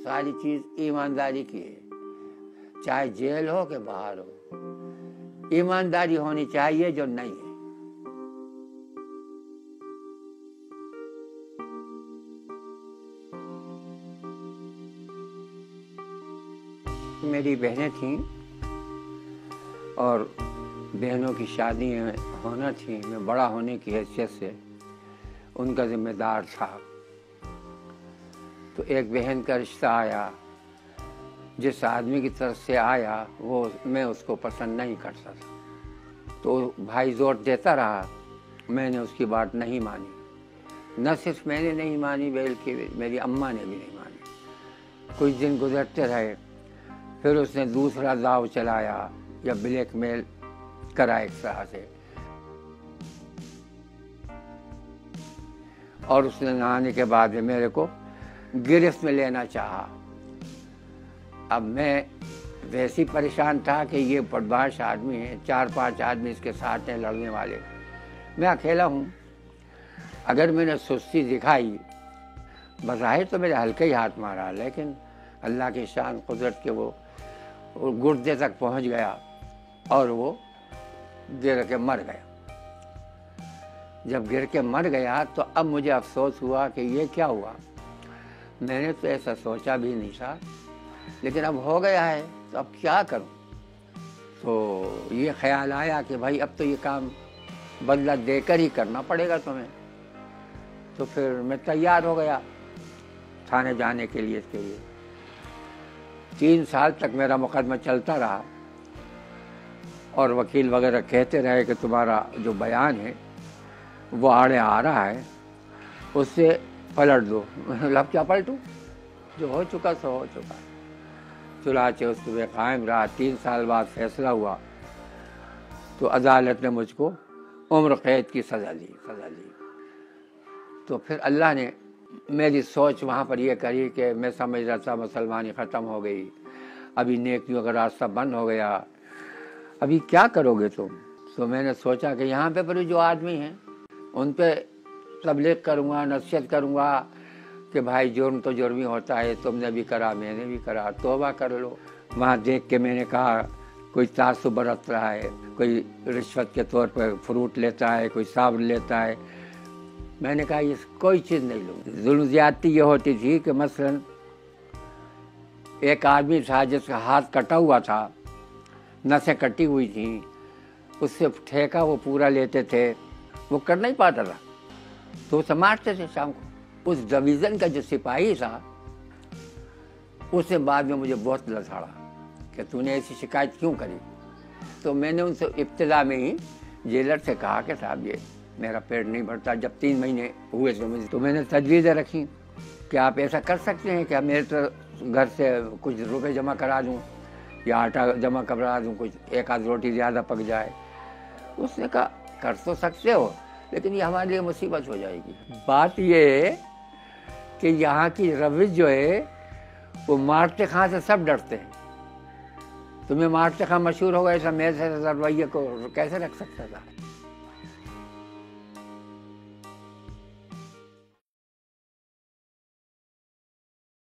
सारी चीज ईमानदारी की है, चाहे जेल हो कि बाहर हो, ईमानदारी होनी चाहिए जो नहीं है। मेरी बहनें थीं और बहनों की शादी होना थी। मैं बड़ा होने की हैसियत से उनका जिम्मेदार था। तो एक बहन का रिश्ता आया, जिस आदमी की तरफ से आया वो मैं उसको पसंद नहीं करता था। तो भाई जोर देता रहा, मैंने उसकी बात नहीं मानी। न सिर्फ मैंने नहीं मानी बल्कि मेरी अम्मा ने भी नहीं मानी। कुछ दिन गुजरते रहे, फिर उसने दूसरा दाव चलाया या ब्लैकमेल करा एक तरह से, और उसने नहाने के बाद में मेरे को गिरफ्त में लेना चाहा। अब मैं वैसी परेशान था कि ये बदमाश आदमी है, 4-5 आदमी इसके साथ हैं लड़ने वाले, मैं अकेला हूँ। अगर मैंने सुस्ती दिखाई, बज़ाहिर तो मेरे हल्के ही हाथ मारा, लेकिन अल्लाह की शान कुदरत के वो गुर्दे तक पहुँच गया और वो गिर के मर गया। जब गिर के मर गया तो अब मुझे अफसोस हुआ कि ये क्या हुआ। मैंने तो ऐसा सोचा भी नहीं था, लेकिन अब हो गया है तो अब क्या करूं। तो ये ख्याल आया कि भाई अब तो ये काम बदला देकर ही करना पड़ेगा तुम्हें। तो फिर मैं तैयार हो गया थाने जाने के लिए। इसके लिए 3 साल तक मेरा मुकदमा चलता रहा और वकील वगैरह कहते रहे कि तुम्हारा जो बयान है वो आड़े आ रहा है, उससे पलट दो। मतलब क्या पलटूं, जो हो चुका सो हो चुका। चुनाचे उस पर कायम रहा। 3 साल बाद फैसला हुआ तो अदालत ने मुझको उम्र कैद की सज़ा दी। तो फिर अल्लाह ने मेरी सोच वहाँ पर यह करी कि मैं समझ रहा था मुसलमानी ख़त्म हो गई, अभी नेकियों का रास्ता बंद हो गया, अभी क्या करोगे तुम। तो मैंने सोचा कि यहाँ पे पर जो आदमी हैं उन पे तबलीग करूँगा, नसीहत करूँगा कि भाई जुर्म तो जुर्म ही होता है, तुमने भी करा मैंने भी करा, तौबा कर लो। वहाँ देख के मैंने कहा कोई तासुब बरत रहा है, कोई रिश्वत के तौर पर फ्रूट लेता है, कोई साबुन लेता है। मैंने कहा ये कोई चीज़ नहीं लूँ। जुल्म ज़्यादती ये होती थी कि मसलन एक आदमी था जिसका हाथ कटा हुआ था, नसें कटी हुई थी, उससे ठेका वो पूरा लेते थे, वो कर नहीं पाता था तो उसे मारते थे शाम को। उस डिवीज़न का जो सिपाही था उसने बाद में मुझे बहुत लसाड़ा कि तूने ऐसी शिकायत क्यों करी। तो मैंने उनसे इब्तिदा में ही जेलर से कहा कि साहब ये मेरा पेट नहीं भरता। जब 3 महीने हुए तो मैंने तजवीज़ें रखी कि आप ऐसा कर सकते हैं कि मेरे तो घर से कुछ रुपए जमा करा दूँ या आटा जमा करा दूँ, कुछ एक आध रोटी ज़्यादा पक जाए। उसने कहा कर तो सकते हो, लेकिन ये हमारे लिए मुसीबत हो जाएगी। बात ये है कि यहाँ की रविश जो है वो मारते खां से सब डरते हैं। तुम्हें मारते खां मशहूर होगा, ऐसा मैं से रवैये को कैसे रख सकता था।